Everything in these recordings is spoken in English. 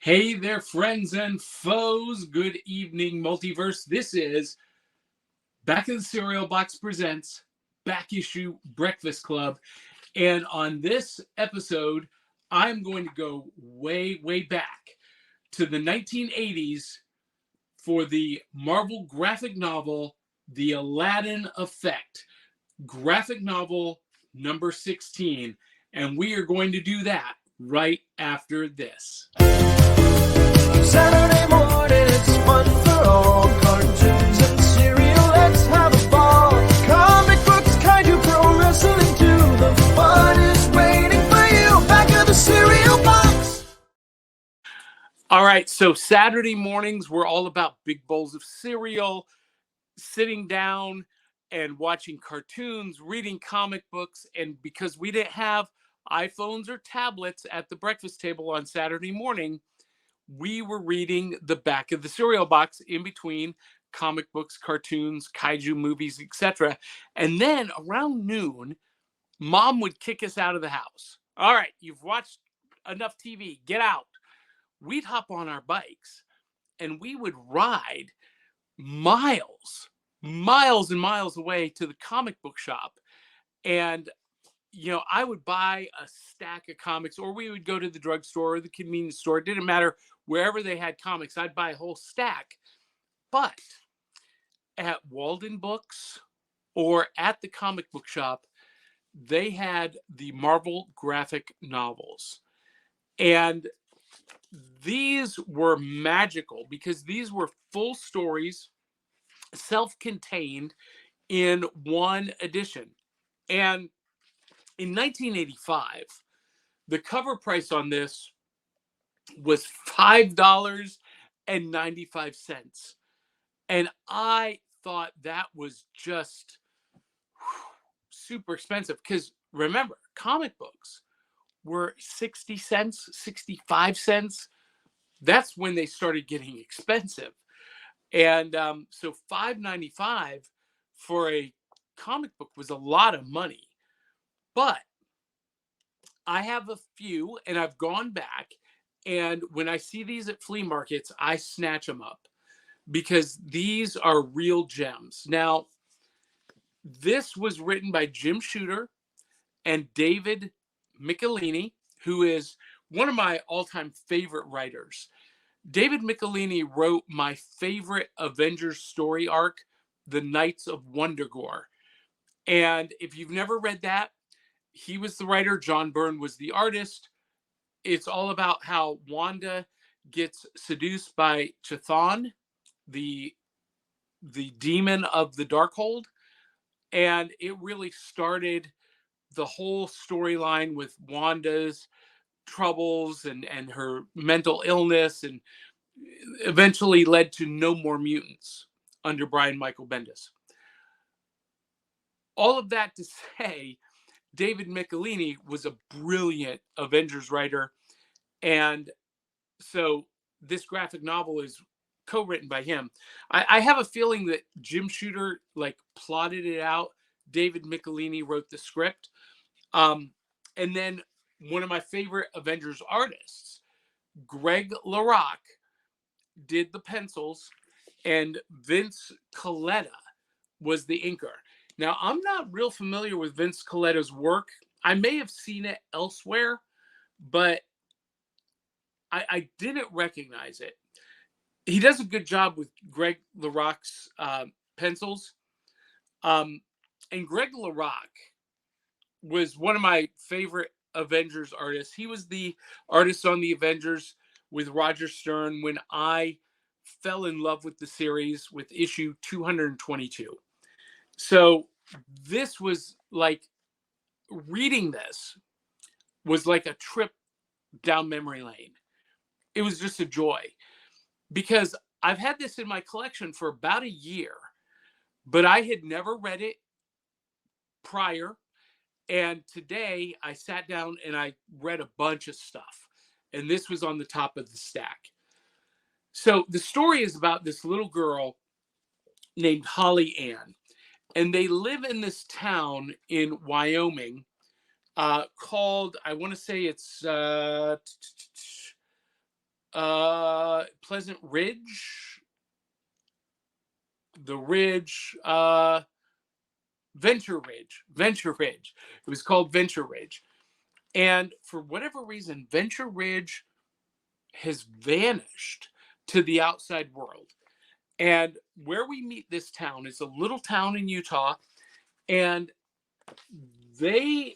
Hey there, friends and foes. Good evening, Multiverse. This is Back of the Cereal Box Presents Back Issue Breakfast Club. And on this episode, I'm going to go way, way back to the 1980s for the Marvel graphic novel, The Aladdin Effect, graphic novel number 16. And we are going to do that right after this. Saturday morning, it's fun for all. Cartoons and cereal, let's have a ball. Comic books, kaiju, pro wrestling too. The fun is waiting for you. Back of the cereal box. All right, so Saturday mornings were all about big bowls of cereal, sitting down and watching cartoons, reading comic books. And because we didn't have iPhones or tablets at the breakfast table on Saturday morning, we were reading the back of the cereal box in between comic books, cartoons, kaiju movies, etc. And then around noon, Mom would kick us out of the house. All right, you've watched enough TV, get out. We'd hop on our bikes and we would ride miles and miles away to the comic book shop. And I would buy a stack of comics, or we would go to the drugstore or the convenience store. It didn't matter. Wherever they had comics, I'd buy a whole stack. But at Walden Books or at the comic book shop, they had the Marvel graphic novels. And these were magical because these were full stories, self-contained in one edition. And in 1985, the cover price on this was $5.95. And I thought that was just super expensive because remember, comic books were 60 cents, 65 cents. That's when they started getting expensive. And so $5.95 for a comic book was a lot of money. But I have a few, and I've gone back, and when I see these at flea markets, I snatch them up because these are real gems. Now, this was written by Jim Shooter and David Michelinie, who is one of my all-time favorite writers. David Michelinie wrote my favorite Avengers story arc, The Knights of Wundagore. And if you've never read that, he was the writer, John Byrne was the artist. It's all about how Wanda gets seduced by Chthon, the demon of the Darkhold. And it really started the whole storyline with Wanda's troubles and her mental illness, and eventually led to No More Mutants under Brian Michael Bendis. All of that to say, David Michelinie was a brilliant Avengers writer. And so this graphic novel is co-written by him. I have a feeling that Jim Shooter plotted it out. David Michelinie wrote the script. And then one of my favorite Avengers artists, Greg LaRocque, did the pencils, and Vince Colletta was the inker. Now, I'm not real familiar with Vince Coletta's work. I may have seen it elsewhere, but I didn't recognize it. He does a good job with Greg LaRocque's pencils. And Greg LaRocque was one of my favorite Avengers artists. He was the artist on the Avengers with Roger Stern when I fell in love with the series with issue 222. So this was reading this was like a trip down memory lane. It was just a joy because I've had this in my collection for about a year, but I had never read it prior. And today I sat down and I read a bunch of stuff, and this was on the top of the stack. So the story is about this little girl named Holly Ann, and they live in this town in Wyoming called, I want to say it's Pleasant Ridge, the Ridge, Venture Ridge. It was called Venture Ridge. And for whatever reason, Venture Ridge has vanished to the outside world. And where we meet this town is a little town in Utah, and they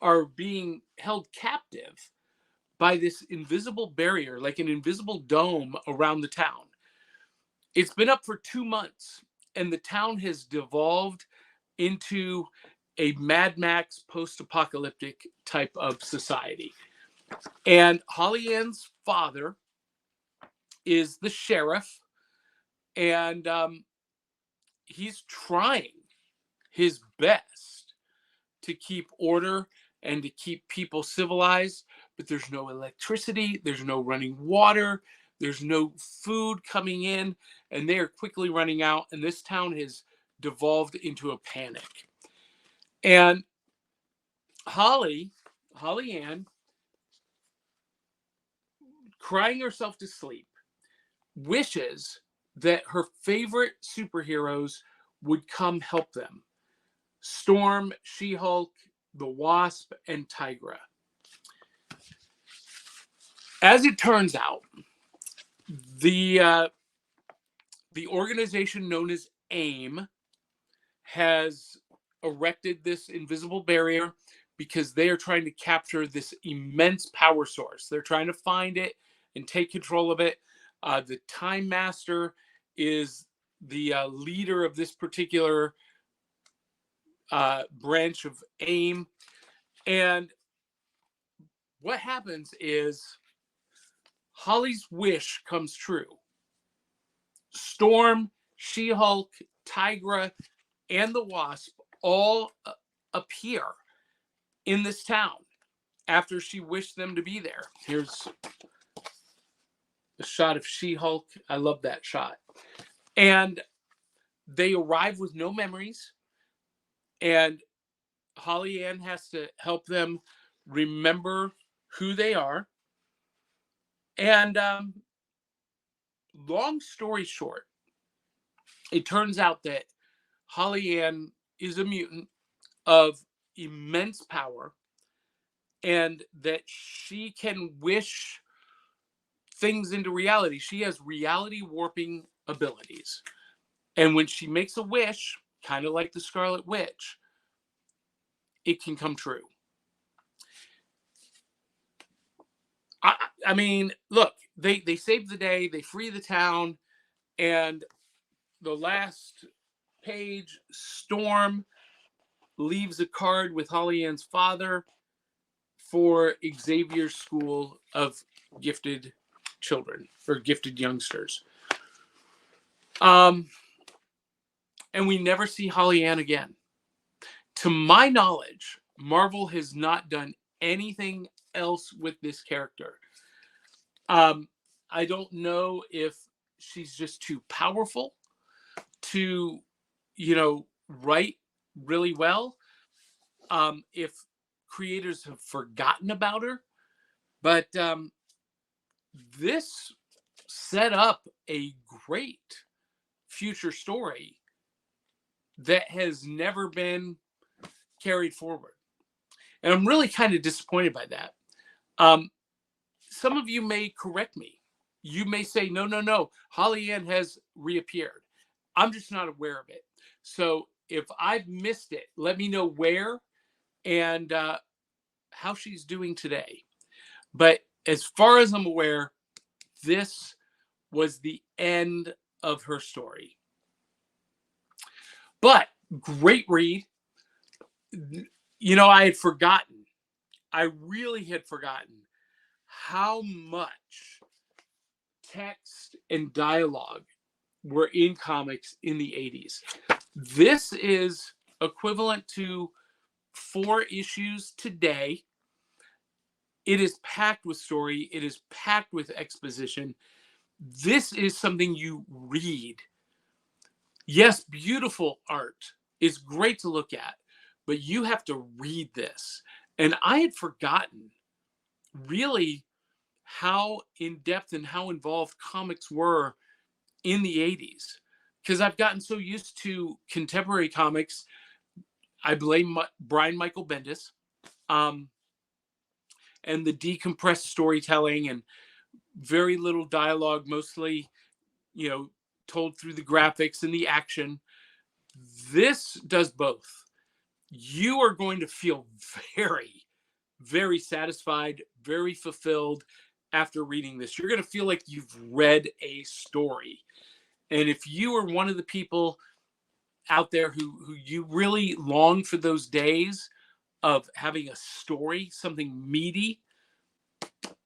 are being held captive by this invisible barrier, like an invisible dome around the town. It's been up for 2 months, and the town has devolved into a Mad Max post-apocalyptic type of society. And Holly Ann's father is the sheriff, and he's trying his best to keep order and to keep people civilized, but there's no electricity, there's no running water, there's no food coming in, and they are quickly running out, and this town has devolved into a panic. And Holly Ann, crying herself to sleep, wishes that her favorite superheroes would come help them. Storm, She-Hulk, the Wasp, and Tigra. As it turns out, the organization known as AIM has erected this invisible barrier because they are trying to capture this immense power source. They're trying to find it and take control of it. The Time Master is the leader of this particular branch of AIM. And what happens is Holly's wish comes true. Storm, She-Hulk, Tigra, and the Wasp all appear in this town after she wished them to be there. Here's a shot of She-Hulk. I love that shot. And they arrive with no memories, and Holly Ann has to help them remember who they are. And long story short, it turns out that Holly Ann is a mutant of immense power, and that she can wish things into reality. She has reality warping abilities. And when she makes a wish, kind of like the Scarlet Witch, it can come true. I mean, look, they save the day, they free the town, and the last page, Storm leaves a card with Holly Ann's father for Xavier's School of Gifted Children, or Gifted Youngsters. And we never see Holly Ann again. To my knowledge, Marvel has not done anything else with this character. I don't know if she's just too powerful to, write really well. If creators have forgotten about her, but this set up a great future story that has never been carried forward. And I'm really kind of disappointed by that. Some of you may correct me. You may say, no, Holly Ann has reappeared. I'm just not aware of it. So if I've missed it, let me know where and how she's doing today. But as far as I'm aware, this was the end of her story. But great read. I had forgotten. I really had forgotten how much text and dialogue were in comics in the 80s. This is equivalent to 4 issues today. It is packed with story. It is packed with exposition. This is something you read. Yes, beautiful art is great to look at, but you have to read this. And I had forgotten really how in depth and how involved comics were in the 80s. Because I've gotten so used to contemporary comics, I blame Brian Michael Bendis, and the decompressed storytelling and very little dialogue, mostly, told through the graphics and the action. This does both. You are going to feel very, very satisfied, very fulfilled after reading this. You're going to feel like you've read a story. And if you are one of the people out there who you really long for those days of having a story, something meaty,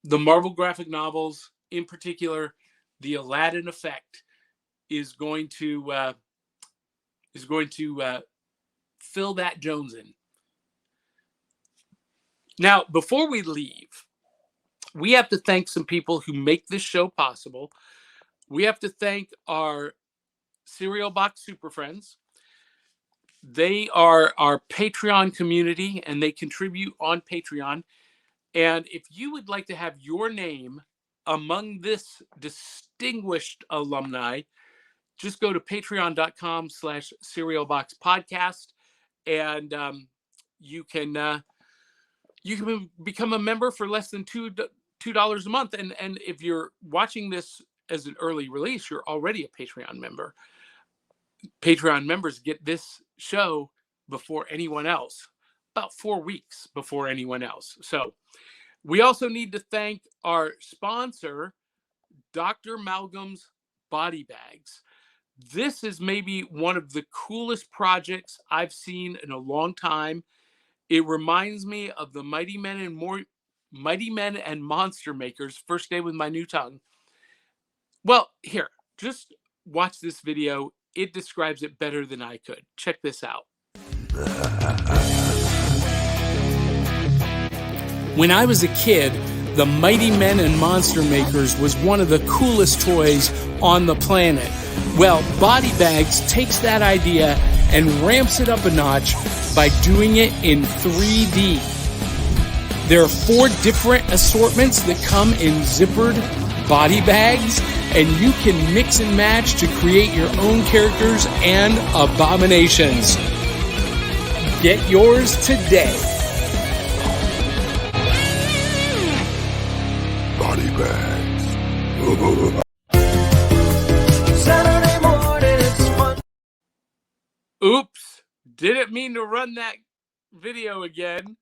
the Marvel graphic novels, in particular, the Aladdin Effect, is going to fill that Jones in. Now, before we leave, we have to thank some people who make this show possible. We have to thank our Cereal Box Super Friends. They are our Patreon community, and they contribute on Patreon. And if you would like to have your name among this distinguished alumni, just go to patreon.com/cerealboxpodcast, and you can become a member for less than $2 a month. And if you're watching this as an early release, you're already a Patreon member. Patreon members get this show before anyone else, about 4 weeks before anyone else. So we also need to thank our sponsor, Dr. Malcolm's Body Bags. This is maybe one of the coolest projects I've seen in a long time. It reminds me of the Mighty Men and Monster Makers, First Day with My New Tongue. Well, here, just watch this video. It describes it better than I could. Check this out. When I was a kid, the Mighty Men and Monster Makers was one of the coolest toys on the planet. Well, Body Bags takes that idea and ramps it up a notch by doing it in 3D. There are 4 different assortments that come in zippered body bags, and you can mix and match to create your own characters and abominations. Get yours today. Body bags. Saturday morning, it's fun. Oops, didn't mean to run that video again.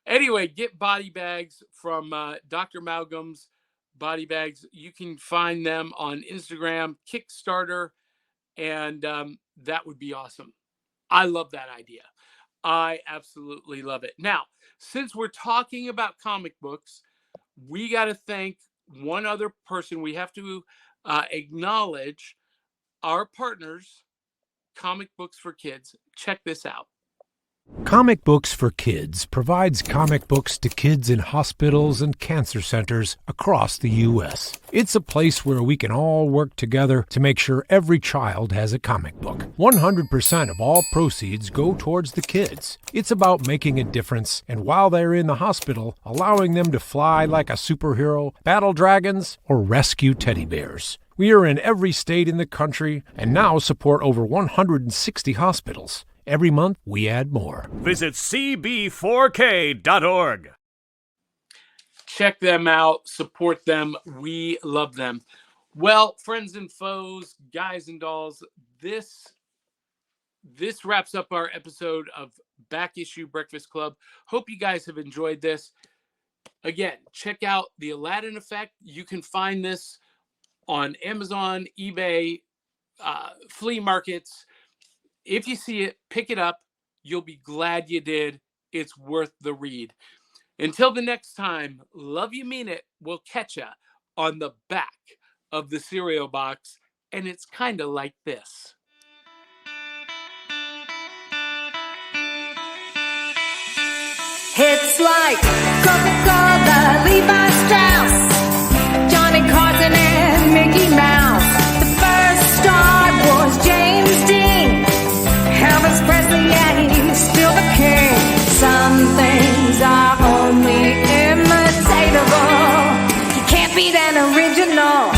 Anyway, get Body Bags from Dr. Malcolm's Body Bags. You can find them on Instagram, Kickstarter, and that would be awesome. I love that idea. I absolutely love it. Now, since we're talking about comic books, we got to thank one other person. We have to acknowledge our partners, Comic Books for Kids. Check this out. Comic Books for Kids provides comic books to kids in hospitals and cancer centers across the U.S. It's a place where we can all work together to make sure every child has a comic book. 100% of all proceeds go towards the kids. It's about making a difference, and while they're in the hospital, allowing them to fly like a superhero, battle dragons, or rescue teddy bears. We are in every state in the country and now support over 160 hospitals. Every month, we add more. Visit cb4k.org. Check them out. Support them. We love them. Well, friends and foes, guys and dolls, this wraps up our episode of Back Issue Breakfast Club. Hope you guys have enjoyed this. Again, check out the Aladdin Effect. You can find this on Amazon, eBay, flea markets. If you see it, pick it up. You'll be glad you did. It's worth the read. Until the next time, love you, mean it. We'll catch ya on the back of the cereal box. And it's kind of like this. It's like Coca-Cola, Levi Strauss, Johnny Carson and Mickey Mouse. The first star was James Dean. Elvis Presley, yeah, he's still the king. Some things are only imitatable. You can't criminal.